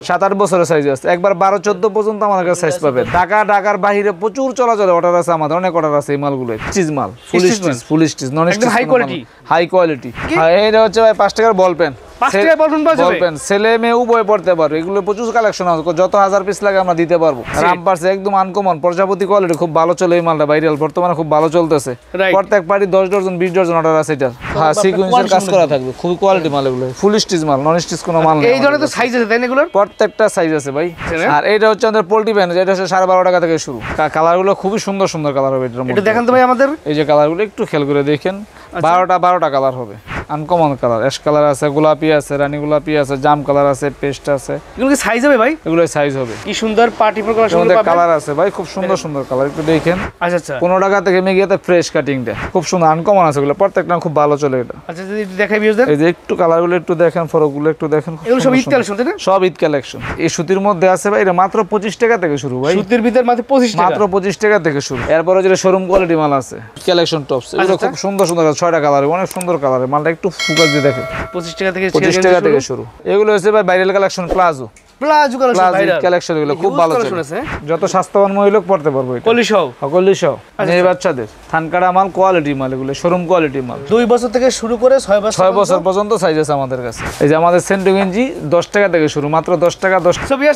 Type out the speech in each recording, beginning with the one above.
7-8 বছরের সাইজ আছে, একবার 12-14 পর্যন্ত আমাদের কাছে সাইজ পাবেন। ঢাকার বাইরে প্রচুর চলাচলে অর্ডার আছে আমাদের, অনেক অর্ডার আছে এই মালগুলো। স্টিচ মাল, full stitch, non stitch, high quality. এটা হচ্ছে ভাই 5 টাকার বল পেন। 5 টাকার বল পেন ছেলে মেয়ে উভয় পড়তে পারবে। এগুলো প্রচুর কালেকশন আছে, যত 1000 পিস লাগে আমরা দিতে পারবো। রামপার্স একদম আনকমন প্রজাপতি কোয়ালিটি, খুব ভালো চলে এই মালটা, ভাইরাল বর্তমানে খুব ভালো চলতেছে। প্রত্যেক পার্টি 10 ডজন 20 ডজন অর্ডার আছে এটা। হ্যাঁ, সিকোয়েন্সের কাজ করা থাকবে, খুব কোয়ালিটি মাল এগুলো, ফুল স্টিচ মাল, নন স্টিচ কোনো মাল নেই। এই ধরনের তো সাইজ আছে তাই না এগুলোর? প্রত্যেকটা সাইজ আছে ভাই। আর এটা হচ্ছে আমাদের পোল্ট্রি প্যান, এটা হচ্ছে 12.5 টাকা থেকে শুরু। কালারগুলো খুবই সুন্দর সুন্দর কালার হবে এটার মধ্যে। এটা দেখেন তো ভাই আমাদের, এই যে কালারগুলো একটু খেয়াল করে দেখেন, 12টা কালার হবে। আনকমন কালার, অ্যাশ কালার আছে, গোলাপি আছে, রানী গোলাপি আছে, জাম কালার আছে, পেস্ট আছে। এগুলো কি সাইজ হবে ভাই? এগুলো সাইজ হবে। কি সুন্দর পার্টি প্রকাশন পাবেন। কালার আছে ভাই, খুব সুন্দর সুন্দর কালার, একটু দেখেন। আচ্ছা আচ্ছা, 15 টাকা থেকে মেগিয়াতে ফ্রেশ কাটিংটা খুব সুন্দর আনকমন আছে, এগুলো প্রত্যেকটা খুব ভালো চলে এটা। আচ্ছা, যদি দেখাই ভিউয়ারদের, এই যে একটু কালারগুলো একটু দেখেন, ফরকগুলো একটু দেখেন। এগুলো সব ঈদ কালেকশন তাই না? সব ঈদ কালেকশন। এই সুতির মধ্যে আছে ভাই, এটা মাত্র 25 টাকা থেকে শুরু ভাই। সুতির ভিতর মাত্র 25 টাকা, মাত্র 25 টাকা থেকে শুরু। এরপরে যে শোরুম কোয়ালিটি মাল আছে, কালেকশন টপস, এগুলো খুব সুন্দর সুন্দর, 6টা কালার, অনেক সুন্দর কালার। মালটা একটু ফোকাস দিয়ে দেখেন। 25 টাকা থেকে 25 টাকা থেকে শুরু। এগুলো হচ্ছে ভাই ভাইরাল কালেকশন, প্লাজো কালেকশন, এগুলো খুব ভালো চলে। যত স্বাস্থ্যবান মহিলা পড়তে পারবে। কলিশো মেয়ে বাচ্চাদের থানকাড়া মাল, কোয়ালিটি মাল, এগুলো শোরুম কোয়ালিটি মাল। 2 বছর থেকে শুরু করে 6 বছর পর্যন্ত সাইজ আছে আমাদের কাছে। এই যে আমাদের সেন্টু গেঞ্জি 10 টাকা থেকে শুরু, মাত্র 10 টাকা।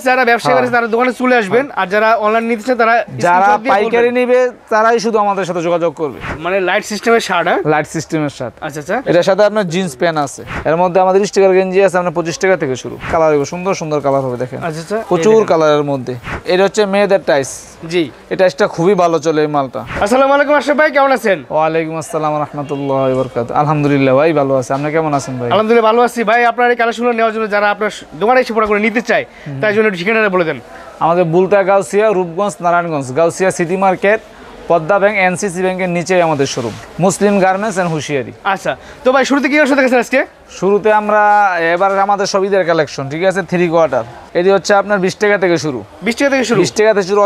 যারা ব্যবসা করে তারা দোকানে চলে আসবেন, আর যারা অনলাইন নিতে চায় তারা যারা পাইকারি নেবে তারাই শুধু আমাদের সাথে যোগাযোগ করবে। মানে লাইট সিস্টেমের শার্ট, লাইট সিস্টেমের শার্ট। আচ্ছা আচ্ছা, এটার সাথে আপনার জিন্স প্যান্ট আছে। এর মধ্যে আমাদের স্টিকার গেঞ্জি আছে, আপনার 25 টাকা থেকে শুরু। কালার সুন্দর সুন্দর কালার হবে, দেখেন। আচ্ছা আচ্ছা, প্রচুর কালারের মধ্যে। এটা হচ্ছে মেয়েদের টাইস। জি, এই টাইসটা খুবই ভালো চলে এই মালটা। আসসালামু আলাইকুম আশরাফ ভাই, কেমন আছেন? ওয়ালাইকুম আসসালাম ওয়া রাহমাতুল্লাহি ওয়া বারাকাতুহু। আলহামদুলিল্লাহ ভাই, ভালো আছি। আপনি কেমন আছেন ভাই? আলহামদুলিল্লাহ ভালো আছি ভাই। আপনার এই কালেকশনগুলো নেওয়ার জন্য যারা আপনার দোকানে এসে প্রোডাক্ট করে নিতে চায়, তাই জন্য ঠিকানাটা বলে দেন। আমাদের Bulta, Gausia, Rupganj, Narayanganj. Gausia city market, Padma bank, NCC ব্যাংকের নিচেই আমাদের showroom, Muslim garments and Hushiyari. আচ্ছা, তো ভাই শুরুতে কি কালেকশন দেখেছেন আজকে? শুরুতে আমরা এবার আমাদের সব ঈদের কালেকশন, ঠিক আছে। 3 কোয়ার্টার, এটি হচ্ছে আপনার 20 টাকা থেকে শুরু। 20 টাকা থেকে শুরু? 20 টাকা থেকে শুরু।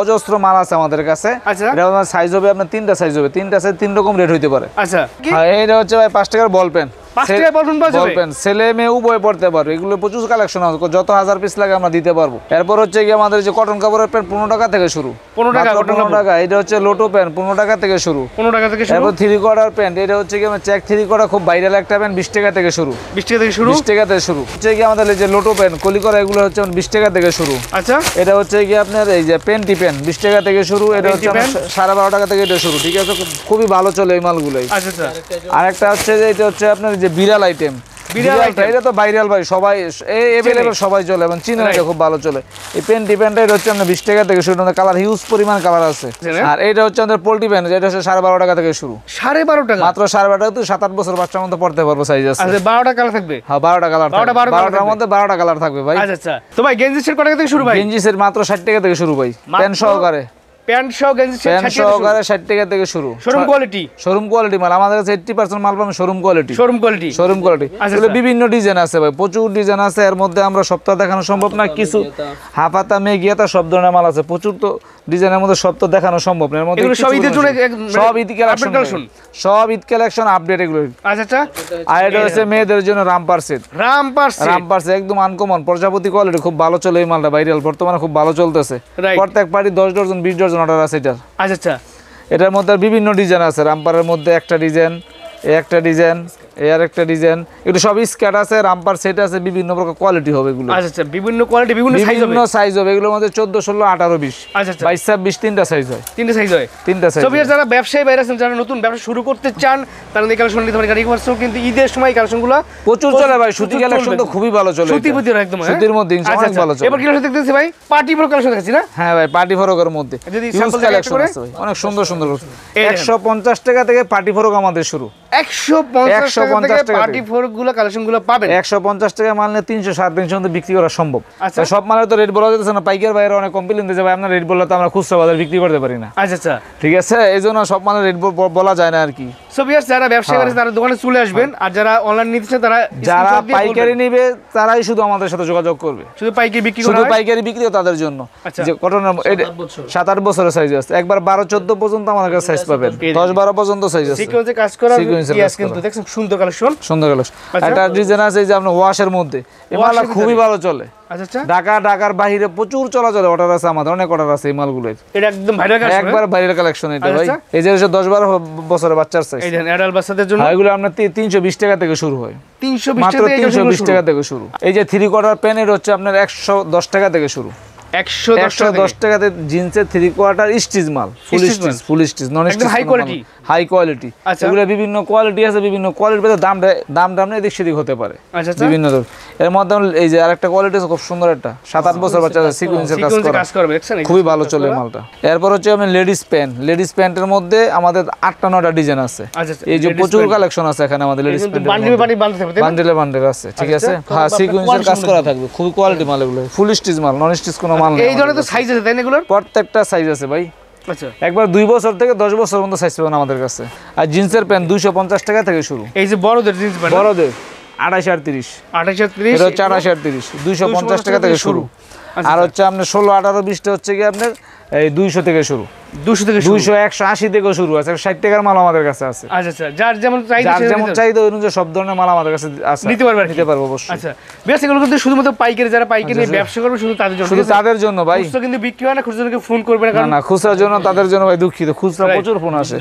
অজস্র মাল আছে আমাদের কাছে। আচ্ছা, এটা আপনার সাইজ হবে, আপনার 3টা সাইজ হবে, 3টা সাইজ 3 রকম রেট হইতে পারে। আচ্ছা, এটা হচ্ছে ভাই 5 টাকার বল পেন। 5 টাকার বল পেন ছেলে মেয়ে উভয় পড়তে পারবে। এগুলো প্রচুর কালেকশন আছে, যত 1000 পিস লাগে আমরা দিতে পারবো। এরপর হচ্ছে কি আমাদের যে কটন কাপড়ের প্যান্ট 15 টাকা থেকে শুরু। 15 টাকা। এটা হচ্ছে লোটো প্যান্ট 15 টাকা থেকে শুরু। 15 টাকা থেকে শুরু। এরপর 3 কোয়ার্টার প্যান্ট, এটা হচ্ছে কি আমরা চেক 3 কোয়ার্টার, খুব ভাইরাল একটা প্যান্ট, 20 টাকা থেকে শুরু। 20 টাকা থেকে শুরু? 20 টাকা থেকে শুরু। হচ্ছে কি আমাদের এই যে লোটো প্যান্ট কলি করা, এগুলো হচ্ছে 20 টাকা থেকে শুরু। আচ্ছা, এটা হচ্ছে কি আপনার এই যে পেন্টি প্যান্ট 20 টাকা থেকে শুরু। এটা হচ্ছে 12.5 টাকা থেকে এটা শুরু, ঠিক আছে। খুবই ভালো চলে এই মালগুলোই। আচ্ছা আচ্ছা, আরেকটা হচ্ছে যে এটা হচ্ছে আপনার যে বিড়াল আইটেম। এটা তো ভাইরাল ভাই, সবাই এভেলেবল, সবাই চলে এবং চীনা, এটা খুব ভালো চলে। এই পেন্টি প্যান্টটা এটা হচ্ছে আপনার 20 টাকা থেকে শুরু। কালার হিউজ পরিমাণ কালার আছে। আর এটা হচ্ছে আমাদের পোল্ট্রি প্যান্ট, এটা হচ্ছে 12.5 টাকা থেকে শুরু। 12.5 টাকা? মাত্র 12.5 টাকা। তো 7-8 বছর বাচ্চার মধ্যে পড়তে পারবো, সাইজ আছে। আচ্ছা, 12টা কালার থাকবে? হ্যাঁ, 12টা কালার। 12টার মধ্যে 12টা কালার থাকবে ভাই। আচ্ছা আচ্ছা, তো ভাই গেঞ্জি সেট কত টাকা থেকে শুরু ভাই? গেঞ্জি সেট মাত্র 60 টাকা থেকে শুরু ভাই, প্যান্ট সহকারে। প্যান্ট সহ গেঞ্জি সেট 60 টাকা থেকে শুরু। শোরুম কোয়ালিটি মাল আমাদের কাছে 80% মাল পাবেন শোরুম কোয়ালিটি। আচ্ছা, এগুলো বিভিন্ন ডিজাইন আছে ভাই, প্রচুর ডিজাইন আছে। এর মধ্যে আমরা সপ্তাহ দেখানো সম্ভব না, কিছু হাফাতা মেগিয়াতা সব ধরনের মাল আছে। প্রচুর তো ডিজাইনের মধ্যে সব তো দেখানো সম্ভব না। এর মধ্যে সব ঈদের জন্য, সব ঈদ কালেকশন, সব ঈদ কালেকশন আপডেট এগুলো। আচ্ছা আচ্ছা, আর এটা হচ্ছে মেয়েদের জন্য রামপার্স একদম আনকমন প্রজাপতি কোয়ালিটি, খুব ভালো চলে এই মালটা, ভাইরাল বর্তমানে খুব ভালো চলতেছে। প্রত্যেক পার্টি 10 ডজন 20 ডজন অর্ডার আছে এটার। আচ্ছা আচ্ছা, এটার মধ্যে বিভিন্ন ডিজাইন আছে। রামপারের মধ্যে একটা ডিজাইন, একটা ডিজাইন, এর একটা ডিজাইন, এগুলো সব স্কার্ট আছে, রামপার সেট আছে, বিভিন্ন প্রকার কোয়ালিটি হবে এগুলো। আচ্ছা আচ্ছা, বিভিন্ন কোয়ালিটি, বিভিন্ন সাইজ হবে এগুলোর মধ্যে 14, 16, 18, 20। আচ্ছা আচ্ছা, 22, 26 তিনটা সাইজ হয়। তিনটা সাইজ হয়। তো যারা ব্যবসায়ী বাইরে আছেন, যারা নতুন ব্যবসা শুরু করতে চান, তারা এই কালেকশন নিতে পারেন। কিন্তু ঈদের সময় কালেকশনগুলো প্রচুর চলে ভাই। সুতি কালেকশন তো খুবই ভালো চলে। একদম সুতির মধ্যে অনেক ভালো চলে। এবার কি কালেকশন দেখতেছি ভাই? পার্টি ফ্রক কালেকশন দেখাচ্ছি না? হ্যাঁ ভাই, পার্টি ফ্রকের মধ্যে যদি স্যাম্পল কালেকশন আছে ভাই, অনেক সুন্দর সুন্দর। 150 টাকা থেকে পার্টি ফ্রক আমাদের শুরু। 150 টাকা থেকে পার্টি ফ্রকগুলো কালেকশনগুলো পাবেন। 150 টাকা মাল নিয়ে 300, 350 পর্যন্ত বিক্রি করা সম্ভব। সব মালের তো রেট বলা যাচ্ছে না, পাইকার বাইরে অনেক কমপ্লেইন দিতে ভাই, আপনার রেট বললে তো আমরা খুচরা বাজারে বিক্রি করতে পারি না। আচ্ছা আচ্ছা, ঠিক আছে, এইজন্য সব মালের রেট বলা যায় না আর কি। যারা ব্যবসা করে তারা দোকানে চলে আসবেন, আর যারা অনলাইন নিতে চায় তারা যারা পাইকারি নেবে তারাই শুধু আমাদের সাথে যোগাযোগ করবে। শুধু পাইকারি বিক্রি করা, শুধু পাইকারি বিক্রিও তাদের জন্য। যে কটনের 7-8 বছরের সাইজ আছে, একবার 12-14 পর্যন্ত আমাদের কাছে সাইজ পাবেন, 10-12 পর্যন্ত সাইজ আছে। সিকোয়েন্সে কাজ করা সিকোয়েন্সের কাজ কিন্তু দেখছেন সুন্দর কালেকশন, সুন্দর কালেকশন। একটা ডিজাইন আছে এই যে আপনার ওয়াশের মধ্যে, এই মালটা খুবই ভালো চলে। আচ্ছা, ঢাকার বাইরে প্রচুর চলাচলে অর্ডার আছে আমাদের, অনেক অর্ডার আছে এই মালগুলোর। এটা একদম ভাইরাল কালেকশন, একবার ভাইরাল কালেকশন এটা ভাই। এই যে 10-12 বছরের বাচ্চার সাইজ, এই দেখেন অ্যাডাল্ট বাচ্চাদের জন্য এগুলো আপনার 320 টাকা থেকে শুরু হয়, 320 মাত্র 320 টাকা থেকে শুরু। এই যে 3/4 প্যানের হচ্ছে আপনার 110 টাকা থেকে শুরু, 110 টাকাতে জিন্সের 3/4 স্টিচ মাল, full stitch non stitch, high quality. এগুলো বিভিন্ন কোয়ালিটি আছে, বিভিন্ন কোয়ালিটির দাম এদিক সেদিক হতে পারে বিভিন্ন। এর মধ্যে এই যে আরেকটা কোয়ালিটি আছে খুব সুন্দর, একটা 7-8 বছর বাচ্চা সিকোয়েন্সের কাজ করবে, খুবই ভালো চলে মালটা। এরপর হচ্ছে আমি লেডিস প্যান্টের মধ্যে আমাদের 8টা-9টা ডিজাইন আছে। এই যে প্রচুর কালেকশন আছে এখানে আমাদের লেডিস প্যান্টের, বান্ডেল আছে, ঠিক আছে। হ্যাঁ, সিকোয়েন্সের কাজ করা থাকবে, খুবই কোয়ালিটি মাল এগুলো, ফুল স্টিচ মাল, নন স্টিচ কোনো মাল নেই। এই ধরনের তো সাইজ আছে তাই না এগুলোর? প্রত্যেকটা সাইজ আছে ভাই। আচ্ছা, একবার 2 বছর থেকে 10 বছর পর্যন্ত সাইজ পাবেন আমাদের কাছে। আর জিন্সের প্যান্ট 250 টাকা থেকে শুরু। এই যে বড়দের জিন্স প্যান্ট, বড়দের 28-38, এটা হচ্ছে 28-38, 250 টাকা থেকে শুরু। আর হচ্ছে আপনার 16-18-20টা হচ্ছে কি আপনার এই 200 থেকে শুরু, 200 180 থেকে শুরু আছে, 60 টাকার মাল আমাদের কাছে আছে। আচ্ছা, যার যেমন চাহিদা অনুযায়ী সব ধরনের মাল আমাদের কাছে আছে, নিতে পারবো অবশ্যই। আচ্ছা, বেশ, এগুলো কিন্তু শুধুমাত্র পাইকারি, যারা পাইকারি নিয়ে ব্যবসা করবে শুধু তাদের জন্য ভাই। খুচরা কিন্তু বিক্রি হয় না, খুচরাকে ফোন করবে না, না খুচরার জন্য তাদের জন্য ভাই দুঃখিত, খুচরা প্রচুর ফোন আসে।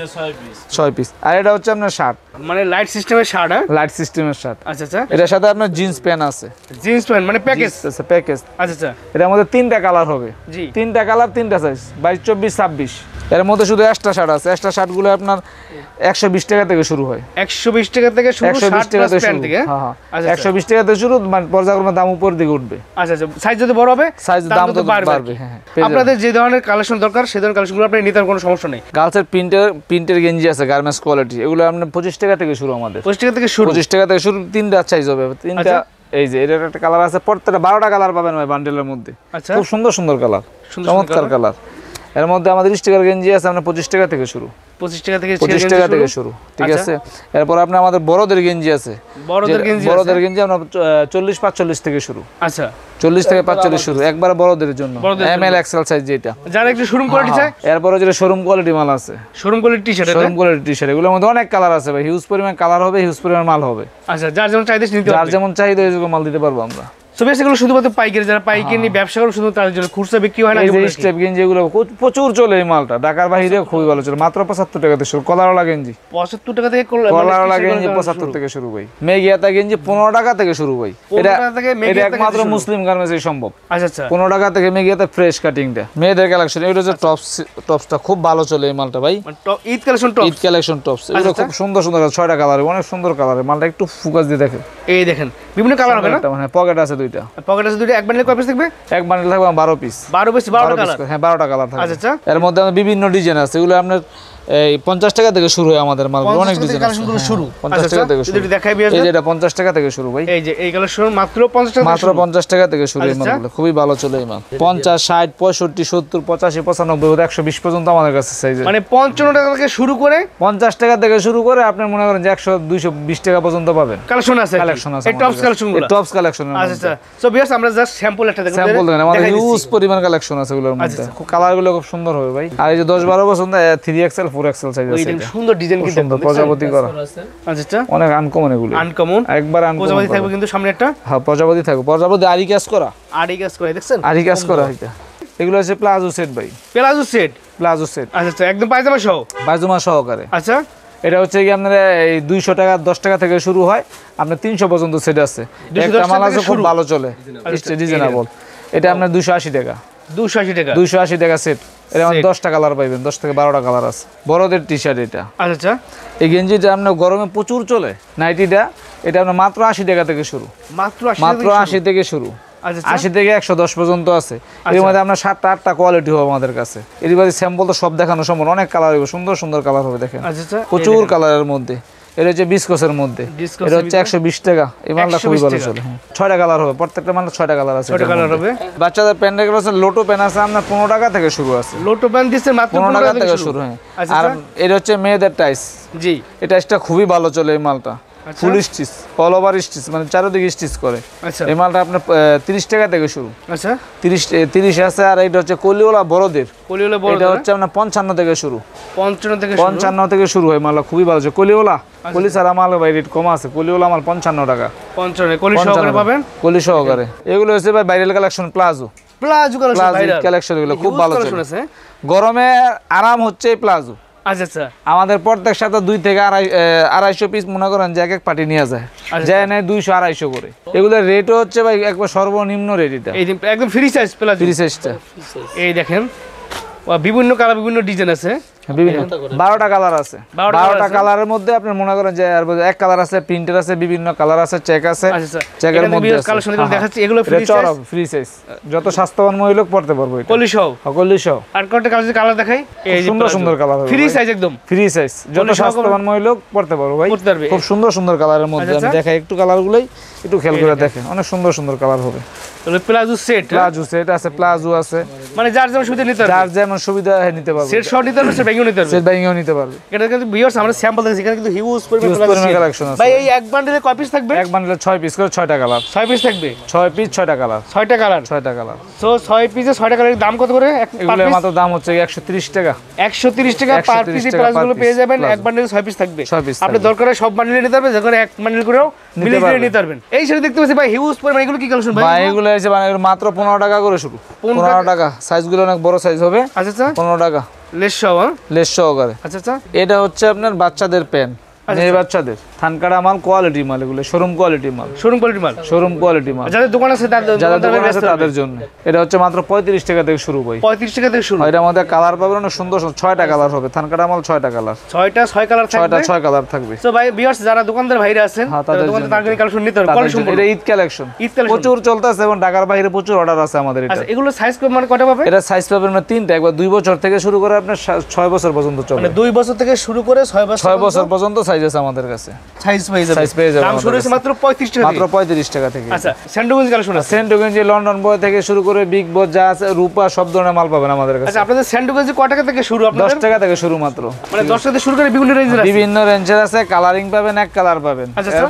6 পিস। আর এটা হচ্ছে আপনার শার্ট, মানে লাইট সিস্টেমের শার্ট। লাইট সিস্টেমের শার্ট। আচ্ছা, এটার সাথে আপনার জিন্স প্যান্ট আছে, জিন্স প্যান্ট মানে প্যাকেজ। আচ্ছা, এটার মধ্যে 3টা কালার হবে, 3টা কালার 3টা সাইজ, 22, 24, 26। এর মধ্যে শুধু এক্সট্রা শার্ট আছে, এক্সট্রা শার্টগুলো আপনার 120 টাকা থেকে শুরু হয়, 120 টাকা থেকে শুরু, 120 টাকা থেকে শুরু। হ্যাঁ, 120 টাকা থেকে শুরু, মানে পর্যায়ক্রমে দাম উপর দিকে উঠবে। আচ্ছা, সাইজ যদি বড় হবে সাইজ দাম তো বাড়বে। হ্যাঁ, আপনাদের যে ধরনের কালেকশন দরকার সেই ধরনের কালেকশনগুলো আপনি নিতে কোনো সমস্যা নেই। গার্লসের প্রিন্টের গেঞ্জি আছে, গার্মেন্টস কোয়ালিটি, এগুলো আপনার 25 টাকা থেকে শুরু, আমাদের 25 টাকা থেকে শুরু, 25 টাকা থেকে শুরু। 3টা সাইজ হবে, 3টা। এই যে এটার একটা কালার আছে, প্রত্যেকটা 12টা কালার পাবেন ভাই বান্ডেলের মধ্যে। আচ্ছা, খুব সুন্দর কালার, চমৎকার কালার। এর মধ্যে আমাদের স্টিকার গেঞ্জি আছে আপনার 25 টাকা থেকে শুরু, 25 টাকা থেকে শুরু, ঠিক আছে। এরপর আপনার আমাদের বড়দের গেঞ্জি আছে, বড়দের গেঞ্জি আপনার 40-45 থেকে শুরু। আচ্ছা, 40 থেকে 45 শুরু, একবার বড়দের জন্য, ML XL সাইজ যেটা, যারা একটু শোরুম কোয়ালিটি চায়। এরপর যেটা শোরুম কোয়ালিটি মাল আছে, শোরুম কোয়ালিটি টি-শার্ট, এগুলোর মধ্যে অনেক কালার আছে ভাই, হিউজ পরিমাণ কালার হবে, হিউজ পরিমাণ মাল হবে। আচ্ছা, যার যেমন চাহিদা নিতে পারবে, যার যেমন চাহিদা ওই মাল দিতে পারবো আমরা। এগুলো শুধুমাত্র পাইকারি, যারা পাইকারি নিয়ে ব্যবসা করে শুধু তাদের জন্য, খুচরা বিক্রি হয় না। এই যে স্টেপ গেঞ্জি এগুলো প্রচুর চলে, এই মালটা ঢাকার বাইরে খুবই ভালো চলে, মাত্র 75 টাকা থেকে শুরু। কলারওয়ালা গেঞ্জি 75 টাকা থেকে, কলারওয়ালা গেঞ্জি 75 থেকে শুরু ভাই। মেঘিয়াতা গেঞ্জি 15 টাকা থেকে শুরু ভাই, এটা একমাত্র মুসলিম গার্মেন্টসে সম্ভব। আচ্ছা, 15 টাকা থেকে মেঘিয়াতা ফ্রেশ কাটিংটা, মেয়েদের কালেকশন। এটা হচ্ছে টপসটা খুব ভালো চলে এই মালটা ভাই, ঈদ কালেকশন টপস, এগুলো খুব সুন্দর 6টা কালার, অনেক সুন্দর কালার। মালটা একটু ফোকাস দিয়ে দেখেন, এই দেখেন বিভিন্ন কালার হবে না, মানে পকেট আছে 2টা, এক বান্ডেল কয় পিস থাকবে? এক বান্ডেল থাকবে 12 পিস, 12টা কালার। হ্যাঁ, 12টা কালার থাকবে। আচ্ছা, এর মধ্যে বিভিন্ন ডিজাইন আছে, এগুলো আপনার এই 50 টাকা থেকে শুরু হয় আমাদের মালগুলো, অনেক ডিজাইন আছে শুরু। 50 টাকা থেকে শুরু, এই যে এটা 50 টাকা থেকে শুরু ভাই। এই যে এই কালেকশন মাত্র 50 টাকা থেকে শুরু, এই মালগুলো খুবই ভালো চলে এই মাল। 50, 60, 65, 70, 85, 95, 120 পর্যন্ত আমাদের কাছে সাইজ, মানে 55 টাকা থেকে শুরু করে, 50 টাকা থেকে শুরু করে আপনি মনে করেন যে 100, 220 টাকা পর্যন্ত পাবেন। কালেকশন আছে, এই টপস কালেকশনগুলো, টপস কালেকশন। আচ্ছা, সো ভিউয়ার্স আমরা জাস্ট স্যাম্পল একটা দেখব, স্যাম্পল দেখেন, আমাদের হিউজ পরিমাণ কালেকশন আছে এগুলোর মধ্যে, কালারগুলো খুব সুন্দর হবে ভাই। আর এই যে 10-12 বছর 3XL 4XL সাইজ আছে, সুন্দর ডিজাইন কিন্তু সুন্দর প্রজাপতি করা। আচ্ছা, অনেক আনকমন, এগুলো একবার প্রজাপতি থাকবে কিন্তু সামনে একটা। হ্যাঁ, প্রজাপতি থাকবে, প্রজাপতি আরি কাজ করা, দেখছেন, আরি কাজ করা। এটা এগুলো হচ্ছে প্লাজো সেট ভাই, প্লাজো সেট। আচ্ছা, একদম পায়জামা সহকারে। আচ্ছা, এটা হচ্ছে কি আপনার এই 200 টাকা 10 টাকা থেকে শুরু হয়, আপনার 300 পর্যন্ত সেট আছে। একটা মাল আছে খুব ভালো চলে, রিজনেবল, এটা আপনার 280 টাকা, 280 টাকা সেট। এটা আমার 10টা কালার পাইবেন, 10 থেকে 12টা কালার আছে। বড়দের টি-শার্ট এটা। আচ্ছা, এই গেঞ্জিটা আপনার গরমে প্রচুর চলে, নাইটিটা, এটা আপনার মাত্র 80 টাকা থেকে শুরু, মাত্র 80 থেকে শুরু। 80 থেকে 110 পর্যন্ত আছে। এর মধ্যে আপনার 7টা-8টা কোয়ালিটি হবে আমাদের কাছে। এর মধ্যে স্যাম্পল তো সব দেখানো সম্ভব, অনেক কালার হবে, সুন্দর কালার হবে, দেখেন প্রচুর কালারের মধ্যে। এটা হচ্ছে বিস্কসের মধ্যে, এটা হচ্ছে 120 টাকা। এই মালটা খুবই ভালো চলে। 6টা কালার হবে, প্রত্যেকটা মাল 6টা কালার আছে। 6টা কালার হবে। বাচ্চাদের প্যান্টের কাছে লোটো প্যান্ট আছে আপনার 15 টাকা থেকে শুরু আছে। লোটো প্যান্ট দিচ্ছে মাত্র 15 টাকা থেকে শুরু। হ্যাঁ, আর এটা হচ্ছে মেয়েদের টাইস। জি, এই টাইসটা খুবই ভালো চলে এই মালটা। ফুল স্টিচ, অল ওভার স্টিচ, মানে চারদিকে স্টিচ করে। আচ্ছা এই মালটা আপনার 30 টাকা থেকে শুরু। আচ্ছা 30 আছে। আর এটা হচ্ছে কলিওলা বড়দের, কলিওলা বড় এটা হচ্ছে আপনার 55 থেকে শুরু। 55 থেকে 55 থেকে শুরু হয় মালটা, খুবই ভালো আছে। কলিওলা কলি ছাড়া মাল ভাই রেট কম আছে, কলিওলা মাল 55 টাকা। 55 কলি সহকারে পাবেন, কলি সহকারে। এগুলো হচ্ছে ভাই viral collection, palazzo palazzo collection, এগুলো খুব ভালো চলে। আছে গরমে আরাম হচ্ছে এই প্লাজো। আচ্ছা আচ্ছা আমাদের প্রত্যেক সাথে 2 থেকে 250 পিস মনে করেন যে এক পার্টি নিয়ে যায়, যায় নেয় 200-250 করে। এগুলোর রেটও হচ্ছে ভাই একবার সর্বনিম্ন রেট, এটা এই একদম ফ্রি সাইজ প্লাজো, ফ্রি সাইজটা। এই দেখেন বিভিন্ন কালার বিভিন্ন ডিজাইন আছে, বিভিন্ন 12টা কালার আছে। 12টা আছে। কালারের মধ্যে আপনি মনে করেন যে এক কালার আছে, প্রিন্টার আছে, বিভিন্ন কালার আছে, চেক আছে। আচ্ছা চেকের মধ্যে আছে। কালেকশন এগুলো দেখাচ্ছি, এগুলো ফ্রি এটা সাইজ, ফ্রি সাইজ, যত স্বাস্থ্যবান মহিলা পড়তে পারবে এটা। কলি সহ কলি সহ। আর কোনটা কালার দেখাই, এই যে সুন্দর সুন্দর কালার, ফ্রি সাইজ একদম ফ্রি সাইজ, যত স্বাস্থ্যবান মহিলা পড়তে পারবে ভাই, পড়তে পারবে। খুব সুন্দর সুন্দর কালারের মধ্যে। আমি দেখাই একটু কালারগুলোই একটু খেয়াল করে দেখেন, অনেক সুন্দর সুন্দর কালার হবে। তাহলে প্লাজো সেট, প্লাজো সেট আছে, প্লাজো আছে, মানে যার যেমন সুবিধা নিতে পারবে, যার যেমন সুবিধা নিতে পারবে। সেট শর্ট নিতে পারবে, সেট ব্যাংও নিতে পারবে, সেট ব্যাংও নিতে পারবে। এটা কিন্তু ভিউয়ার্স আমরা স্যাম্পল দেখেছি, এখানে কিন্তু হিউজ পরিমাণ কালেকশন আছে ভাই। এই এক বান্ডেলে কয় পিস থাকবে? এক বান্ডেলে 6 পিস করে 6টা কালার, 6 পিস থাকবে, 6 পিস 6টা কালার, 6টা কালার, 6টা কালার। সো 6 পিসে 6টা কালারের দাম কত করে? এগুলোর মাত্র দাম হচ্ছে 130 টাকা। 130 টাকা পার পিস। এই প্লাসগুলো পেয়ে যাবেন, এক বান্ডেলে 6 পিস থাকবে। 6 পিস আপনি দরকার হয় সব বান্ডেলে নিতে পারবেন, যখন এক বান্ডেল করেও মিলিয়ে করে নিতে পারবেন। এই শাড়ি দেখতে পাচ্ছি ভাই হিউজ পরিমাণ, এগুলো কি কালেকশন ভাই? ভাই এগুলো এসে মানে মাত্র 15 টাকা করে শুরু, 15 টাকা। সাইজগুলো অনেক বড় সাইজ হবে। আচ্ছা আচ্ছা 15 টাকা লেস সহ, লেস সহকারে। আচ্ছা আচ্ছা এটা হচ্ছে আপনার বাচ্চাদের প্যান্ট, মেয়ে বাচ্চাদের থানকাটা মাল, কোয়ালিটি মাল, এগুলো শোরুম কোয়ালিটি মাল, শোরুম কোয়ালিটি মাল, শোরুম কোয়ালিটি মাল। যাদের দোকান আছে যাদের দোকান আছে তাদের জন্য। এটা হচ্ছে মাত্র 35 টাকা থেকে শুরু ভাই, 35 টাকা থেকে শুরু। এটার মধ্যে কালার পাবেন অনেক সুন্দর সুন্দর, 6টা কালার হবে। থানকাটা মাল 6টা কালার, 6 কালার থাকবে, 6 কালার থাকবে। সো ভাই ভিউয়ার্স যারা দোকানদার ভাইরা আছেন, তাদের দোকানে জন্য। তাদের কালেকশন নিতে পারবেন। কোয়ালিটি সম্পূর্ণ এটা ঈদ কালেকশন, ঈদ কালেকশন প্রচুর চলতেছে এবং ঢাকার বাইরে প্রচুর অর্ডার আছে আমাদের। এটা আচ্ছা এগুলো সাইজ মানে কয়টা পাবে? এটা সাইজ পাবেন না 3টা, একবার 2 বছর থেকে শুরু করে আপনার 6 বছর পর্যন্ত চলে। মানে 2 বছর থেকে শুরু করে 6 বছর পর্যন্ত সাইজ আছে আমাদের কাছে, সাইজ পেয়ে যাবে। সাইজ পেয়ে যাবে। দাম শুরু হয়েছে মাত্র 35 টাকা মাত্র 35 টাকা থেকে। আচ্ছা স্যান্ডোগঞ্জ কালেকশন আছে, সেন্টগঞ্জ, লন্ডন বয় থেকে শুরু করে বিগ বস যা আছে, রূপা সব ধরনের মাল পাবেন আমাদের কাছে। আচ্ছা আপনাদের স্যান্ডোগঞ্জে কয় টাকা থেকে শুরু? আপনাদের 10 টাকা থেকে শুরু মাত্র, মানে 10 টাকা থেকে শুরু করে বিভিন্ন রেঞ্জের আছে, বিভিন্ন রেঞ্জের আছে। কালারিং পাবেন, এক কালার পাবেন। আচ্ছা আচ্ছা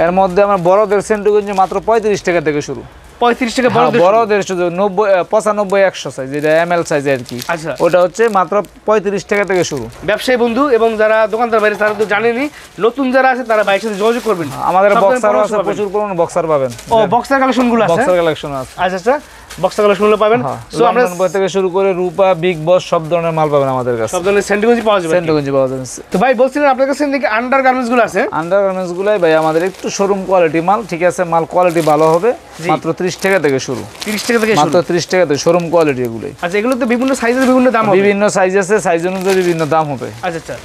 এর মধ্যে আমরা বড়দের সেন্টগঞ্জে মাত্র 35 টাকা থেকে শুরু। 35 টাকা বড়দের শুধু 95-100 সাইজ, যেটা এমএল সাইজ আর কি। আচ্ছা ওটা হচ্ছে মাত্র 35 টাকা থেকে শুরু। ব্যবসায়ী বন্ধু এবং যারা দোকানদার বাইরে তারা তো জানেনি, নতুন যারা আছে তারা বাইরের সাথে যোগাযোগ করবেন। আমাদের বক্সারও আছে, প্রচুর পরিমাণে বক্সার পাবেন। ও বক্সার কালেকশনগুলো আছে, বক্সার কালেকশন আছে। আচ্ছা আচ্ছা বক্সার কালেকশনগুলো পাবেন। সো আমরা বয় থেকে শুরু করে রূপা, বিগ বস সব ধরনের মাল পাবেন আমাদের কাছে, সব ধরনের স্যান্ডোগঞ্জ পাওয়া যাবে। সেন্টগঞ্জে পাওয়া যাবে। তো ভাই বলছিলেন আপনার কাছে নাকি আন্ডারগার্মেন্টস গুলো আছে? আন্ডারগার্মেন্টস গুলাই ভাই আমাদের একটু শোরুম কোয়ালিটি মাল, ঠিক আছে। মাল কোয়ালিটি ভালো হবে, মাত্র 30 টাকা থেকে শুরু। 30 টাকা থেকে শুরু, মাত্র 30 টাকা থেকে শোরুম কোয়ালিটি এগুলাই। আচ্ছা এগুলো তো বিভিন্ন সাইজের বিভিন্ন দাম হবে, বিভিন্ন সাইজ আছে, সাইজ অনুযায়ী বিভিন্ন দাম হবে। আচ্ছা আচ্ছা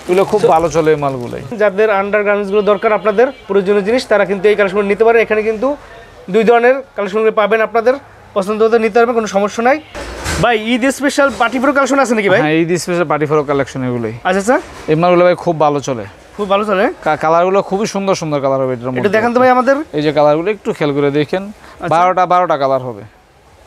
এগুলো খুব ভালো চলে এই মালগুলাই। যাদের আন্ডারগার্মেন্টস গুলো দরকার আপনাদের প্রয়োজনীয় জিনিস, তারা কিন্তু এই কালেকশন নিতে পারে। এখানে কিন্তু 2 ধরনের কালেকশনগুলো পাবেন, আপনাদের পছন্দ হতে নিতে পারবেন, কোনো সমস্যা নাই। ভাই Eid special party pro collection আছে নাকি ভাই? হ্যাঁ Eid special party frock collection এগুলাই। আচ্ছা আচ্ছা এই মালগুলো ভাই খুব ভালো চলে, খুব ভালো চলে। কালারগুলো খুবই সুন্দর সুন্দর কালার হবে এটার এটা মধ্যে। দেখেন তো ভাই আমাদের, এই যে কালারগুলো একটু খেয়াল করে দেখেন, 12টা কালার হবে।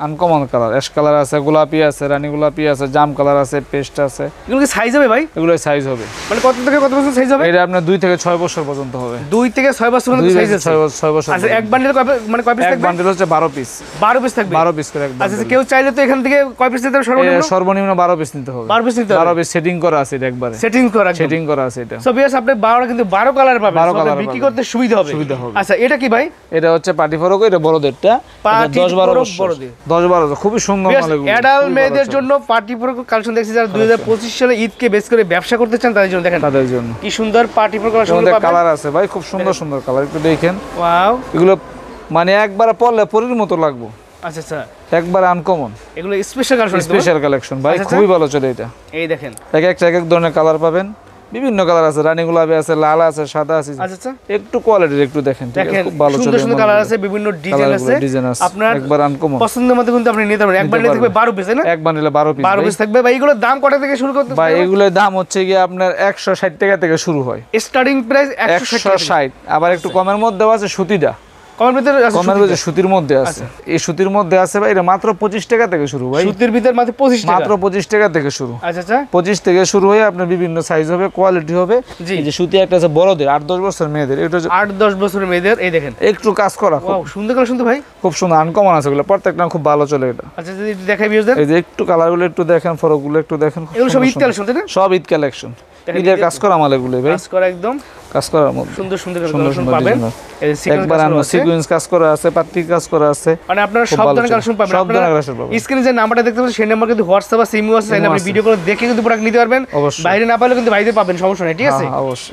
আনকমন কালার, অ্যাশ কালার আছে, গোলাপি আছে, রানী গোলাপি আছে, জাম কালার আছে, পেস্ট আছে। এগুলো কি সাইজ হবে ভাই? এগুলো সাইজ হবে মানে কত থেকে কত বছর সাইজ হবে? এটা আপনার 2 থেকে 6 বছর পর্যন্ত হবে। 2 থেকে 6 বছর পর্যন্ত সাইজ আছে। 6 বছর। আচ্ছা এক বান্ডেল মানে কয় পিস এক থাকবে? বান্ডেল হচ্ছে 12 পিস। 12 পিস থাকবে, 12 পিস করে এক আচ্ছা বান্ডেল। কেউ চাইলে তো এখান থেকে কয় পিস নিতে হবে সর্বনিম্ন? সর্বনিম্ন 12 পিস নিতে হবে। 12 পিস নিতে হবে, 12 পিস সেটিং করা আছে এটা একবারে। সেটিং করা, সেটিং করা আছে এটা। সো ভিউয়ার্স আপনি 12টা কিন্তু 12 কালার পাবেন, 12 সো কালার বিক্রি করতে সুবিধা হবে। আচ্ছা এটা কি ভাই? এটা হচ্ছে পার্টি ফ্রক, এটা বড়দেরটা। 10-12 বড়দের, 10-12 খুবই সুন্দর মাল এগুলো। অ্যাডাল্ট মেয়েদের জন্য পার্টি প্রো কালেকশন দেখছি, যারা 2025 সালে ঈদকে বেস করে ব্যবসা করতে চান তাদের জন্য। দেখেন তাদের জন্য কি সুন্দর পার্টি প্রো কালেকশন পাবেন। কালার আছে ভাই, খুব সুন্দর সুন্দর কালার, একটু দেখেন। ওয়াও এগুলো মানে একবার পরলে পরীর মতো লাগবে, আচ্ছা আচ্ছা একবার আনকমন। এগুলো স্পেশাল কালেকশন, স্পেশাল কালেকশন ভাই, খুবই ভালো চলে এটা। এই দেখেন এক এক ধরনের কালার পাবেন, বিভিন্ন কালার আছে, রানী গোলাপি আছে, লাল আছে, সাদা আছে। আচ্ছা আচ্ছা একটু কোয়ালিটির একটু দেখেন, ঠিক আছে, খুব ভালো চলে। সুন্দর সুন্দর কালার আছে, বিভিন্ন ডিজাইন আছে, আপনার একবার আনকমন পছন্দের মতো কিন্তু আপনি নিতে পারবেন। এক বান্ডেলে থাকবে 12 পিস, না? এক বান্ডেলে 12 পিস। 12 পিস থাকবে ভাই। এগুলোর দাম কত থেকে শুরু করতে ভাই? এগুলোর দাম হচ্ছে কি আপনার 160 টাকা থেকে শুরু হয়, স্টার্টিং প্রাইস 160 160। আবার একটু কমের মধ্যেও আছে সুতিটা, কমের ভিতরে আছে কমের ভিতরে সুতির মধ্যে আছে, এই সুতির মধ্যে আছে ভাই, এটা মাত্র 25 টাকা থেকে শুরু ভাই, সুতির ভিতর মাত্র 25 টাকা, মাত্র 25 টাকা থেকে শুরু। আচ্ছা আচ্ছা 25 থেকে শুরু হয়ে আপনার বিভিন্ন সাইজ হবে, কোয়ালিটি হবে। জি। এই যে সুতি একটা আছে বড়দের 8-10 বছর মেয়েদের, এটা হচ্ছে 8-10 বছরের মেয়েদের, এই দেখেন একটু কাজ করা, ওয়াও সুন্দর কালেকশন তো ভাই, খুব সুন্দর আনকমন আছে এগুলো, প্রত্যেকটা খুব ভালো চলে এটা। আচ্ছা যদি দেখাই ভিউয়ারদের, এই যে একটু কালারগুলো একটু দেখেন, ফরকগুলো একটু দেখেন, খুব এগুলো সব ঈদ সুন্দর কালেকশন তাই না? সুন্দর। সব ঈদ কালেকশন, ঈদের কাজ করা মাল এগুলো ভাই, কাজ করা একদম কাজ করার মধ্যে সুন্দর সুন্দর সুন্দর কালেকশন সুন্দর পাবেন। ডিজাইন। এই যে sequence একবার কাজ আমরা করা আছে। সিকোয়েন্স কাজ করা আছে, পাত্তি কাজ করা আছে, মানে আপনারা খুব সব ভালো ধরনের চলে। কালেকশন পাবেন। সব আপনারা ধরনের কালেকশন পাবেন। স্ক্রিনে যে নাম্বারটা দেখতে পাচ্ছেন সেই নাম্বার কিন্তু হোয়াটসঅ্যাপ বা সিমও আছে, চাইলে সিমও আপনি আছে। ভিডিও কল দেখে কিন্তু প্রোডাক্ট নিতে পারবেন। অবশ্যই। বাইরে না পারলে কিন্তু বাইরে পাবেন, সমস্যা নেই, ঠিক আছে? হ্যাঁ, অবশ্যই।